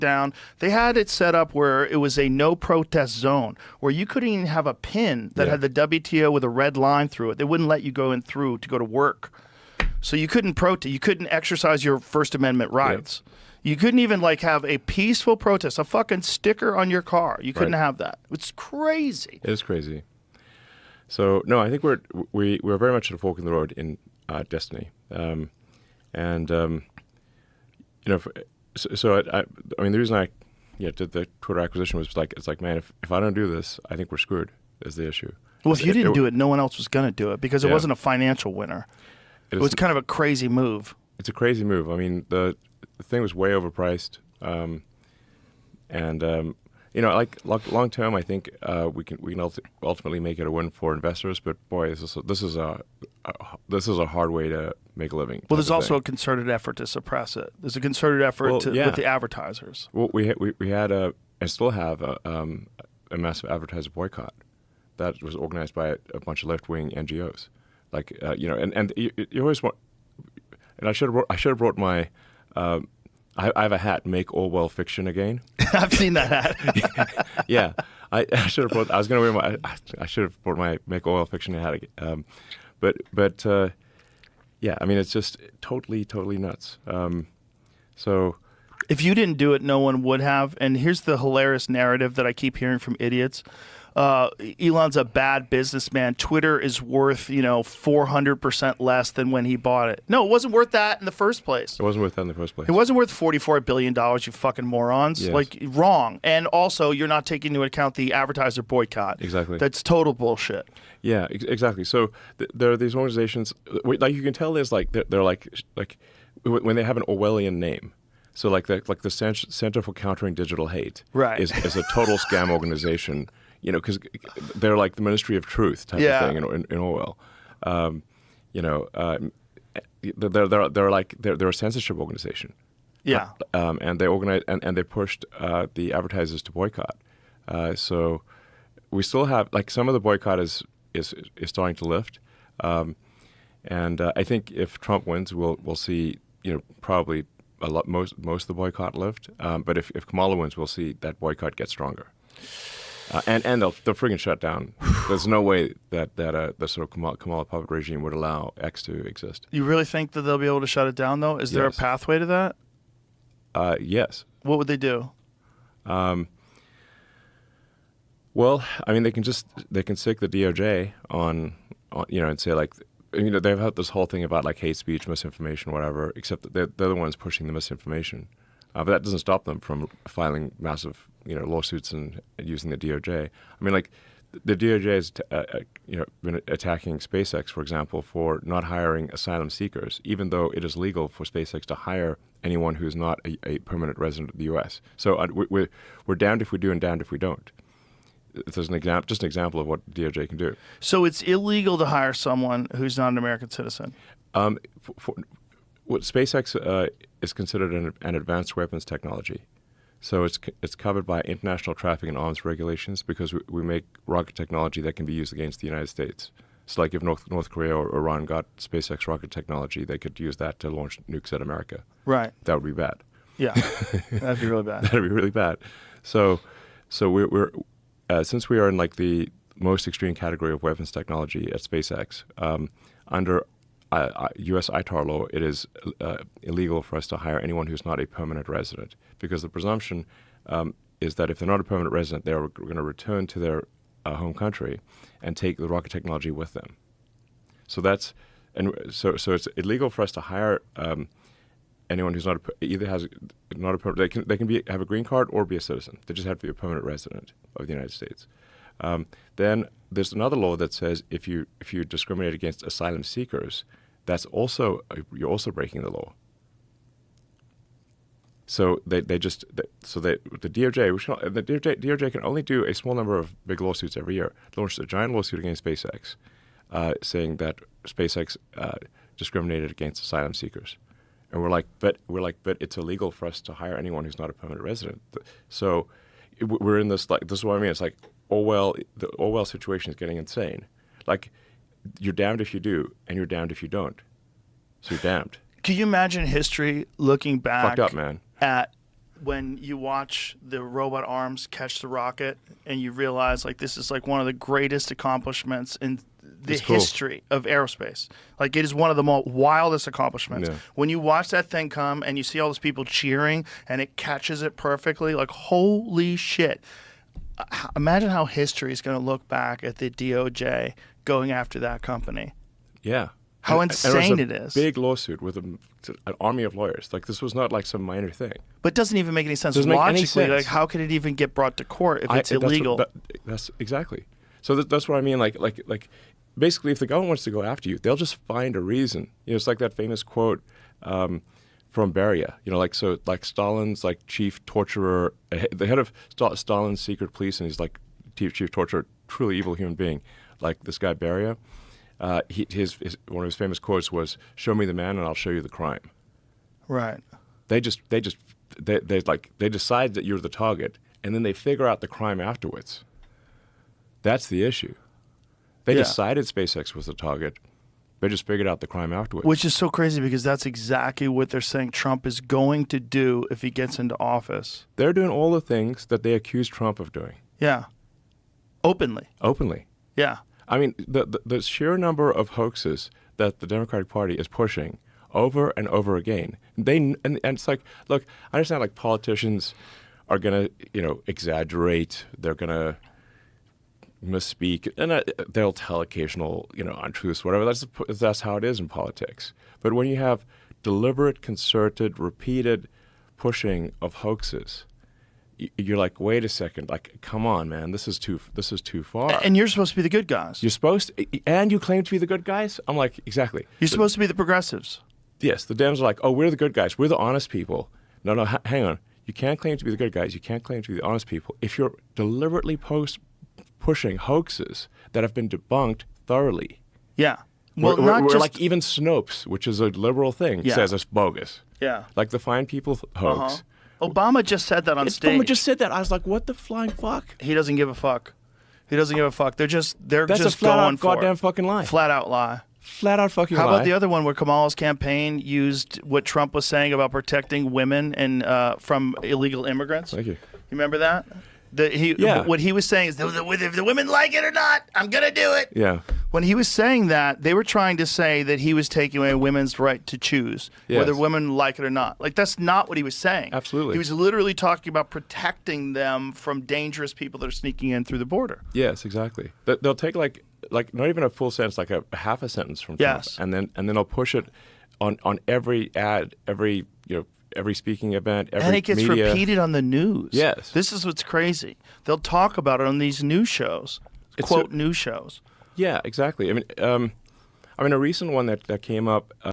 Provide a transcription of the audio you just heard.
down. They had it set up where it was a no protest zone where you couldn't even have a pin that had the WTO with a red line through it. They wouldn't let you go in through to go to work. So you couldn't protest. You couldn't exercise your First Amendment rights. Yep. You couldn't even like have a peaceful protest, a fucking sticker on your car. You couldn't have that. It's crazy. It is crazy. So no, I think we're very much at a fork in the road in destiny, I mean, the reason I did the Twitter acquisition was like, it's like, man, if I don't do this, I think we're screwed. Is the issue? Well, if you didn't do it, no one else was going to do it because it wasn't a financial winner. It was kind of a crazy move. It's a crazy move. I mean, the thing was way overpriced, like long term, I think we can ultimately make it a win for investors. But boy, this is a hard way to make a living. Well, there's also a concerted effort to suppress it. There's a concerted effort with the advertisers. Well, we had and still have a massive advertiser boycott that was organized by a bunch of left wing NGOs. Like and you always want. And I should have brought my. I have a hat, Make Orwell Fiction Again. I've seen that hat. Yeah. I should have brought, I was going to wear I should have brought my Make Orwell Fiction hat again. Yeah, I mean, it's just totally nuts. So. If you didn't do it, no one would have. And here's the hilarious narrative that I keep hearing from idiots. Elon's a bad businessman. Twitter is worth, 400% less than when he bought it. No, it wasn't worth that in the first place. It wasn't worth that in the first place. It wasn't worth $44 billion, you fucking morons. Yes. Like, wrong. And also, you're not taking into account the advertiser boycott. Exactly. That's total bullshit. Yeah, exactly. So there are these organizations, like you can tell there's like, they're like when they have an Orwellian name. So like the Center for Countering Digital Hate is a total scam organization. Because they're like the Ministry of Truth type of thing in Orwell. They're a censorship organization. Yeah. And they organize and they pushed the advertisers to boycott. So we still have some of the boycott is starting to lift. And I think if Trump wins, we'll see probably most of the boycott lift. But if Kamala wins, we'll see that boycott get stronger. And they'll friggin' shut down. There's no way that the sort of Kamala puppet regime would allow X to exist. You really think that they'll be able to shut it down, though? Is there a pathway to that? Yes. What would they do? Well, I mean, they can stick the DOJ on and say they've had this whole thing about hate speech, misinformation, whatever. Except that they're the ones pushing the misinformation. But that doesn't stop them from filing massive, lawsuits and using the DOJ. I mean, the DOJ has, been attacking SpaceX, for example, for not hiring asylum seekers, even though it is legal for SpaceX to hire anyone who is not a permanent resident of the U.S. So we're damned if we do and damned if we don't. There's just an example of what the DOJ can do. So it's illegal to hire someone who's not an American citizen. What SpaceX is considered an advanced weapons technology. So it's covered by international traffic and arms regulations because we make rocket technology that can be used against the United States. So like if North Korea or Iran got SpaceX rocket technology, they could use that to launch nukes at America. Right. That would be bad. Yeah, that'd be really bad. That'd be really bad. So we're since we are in the most extreme category of weapons technology at SpaceX, under U.S. ITAR law, it is illegal for us to hire anyone who's not a permanent resident because the presumption is that if they're not a permanent resident, they're going to return to their home country and take the rocket technology with them. So it's illegal for us to hire anyone who's not not a permanent. They can have a green card or be a citizen. They just have to be a permanent resident of the United States. Then there's another law that says if you discriminate against asylum seekers, you're also breaking the law. So the DOJ can only do a small number of big lawsuits every year. They launched a giant lawsuit against SpaceX, saying that SpaceX discriminated against asylum seekers, and we're like, but it's illegal for us to hire anyone who's not a permanent resident. So we're in this this is what I mean. It's like the Orwell situation is getting insane. You're damned if you do, and you're damned if you don't. So you're damned. Can you imagine history looking back fucked up, man. at when you watch the robot arms catch the rocket and you realize like this is like one of the greatest accomplishments in the history of aerospace. Like it is one of the most wildest accomplishments. Yeah. When you watch that thing come and you see all those people cheering and it catches it perfectly, like holy shit. Imagine how history is going to look back at the DOJ going after that company. Yeah. How insane it is. Big lawsuit with an army of lawyers. Like this was not like some minor thing. But it doesn't even make any sense Doesn't make any logically. sense. Like how can it even get brought to court if it's illegal? That's exactly. So that's what I mean. Like basically, if the government wants to go after you, they'll just find a reason. You know, it's like that famous quote from Beria. You know, like Stalin's like chief torturer, the head of Stalin's secret police, and he's like chief torturer, truly evil human being, like this guy Beria. His one of his famous quotes was, "Show me the man, and I'll show you the crime." Right. They decide that you're the target, and then they figure out the crime afterwards. That's the issue. They decided SpaceX was the target. They just figured out the crime afterwards. Which is so crazy because that's exactly what they're saying Trump is going to do if he gets into office. They're doing all the things that they accuse Trump of doing. Yeah. Openly. Yeah. I mean, the sheer number of hoaxes that the Democratic Party is pushing over and over again. And it's like, look, I understand like politicians are going to, exaggerate. They're going to misspeak, and they'll tell occasional, untruths, whatever. That's how it is in politics. But when you have deliberate, concerted, repeated pushing of hoaxes, you're like, wait a second, like, come on, man, this is too far. And you're supposed to be the good guys. You're supposed to, and you claim to be the good guys? I'm like, exactly. You're supposed to be the progressives. Yes, the Dems are like, oh, we're the good guys. We're the honest people. No, hang on. You can't claim to be the good guys. You can't claim to be the honest people if you're deliberately pushing hoaxes that have been debunked thoroughly. Yeah. Well, not we're just like even Snopes, which is a liberal thing, says it's bogus. Yeah. Like the Fine People hoax. Obama just said that on stage. Obama just said that. I was like, what the flying fuck? He doesn't give a fuck. He doesn't give a fuck. They're just That's just a flat going out for goddamn it. fucking lie. Flat out lie. Flat out fucking lie. How about the other one where Kamala's campaign used what Trump was saying about protecting women and from illegal immigrants? Thank you. You remember that? What he was saying is, if the women like it or not, I'm going to do it. Yeah. When he was saying that, they were trying to say that he was taking away women's right to choose whether women like it or not. Like, that's not what he was saying. Absolutely. He was literally talking about protecting them from dangerous people that are sneaking in through the border. Yes, exactly. They'll take like not even a full sentence, like a half a sentence from Trump, and then they'll push it on every ad, every speaking event, every and it gets media. repeated on the news. Yes. This is what's crazy. They'll talk about it on these news shows, news shows. Yeah, exactly. I mean, a recent one that came up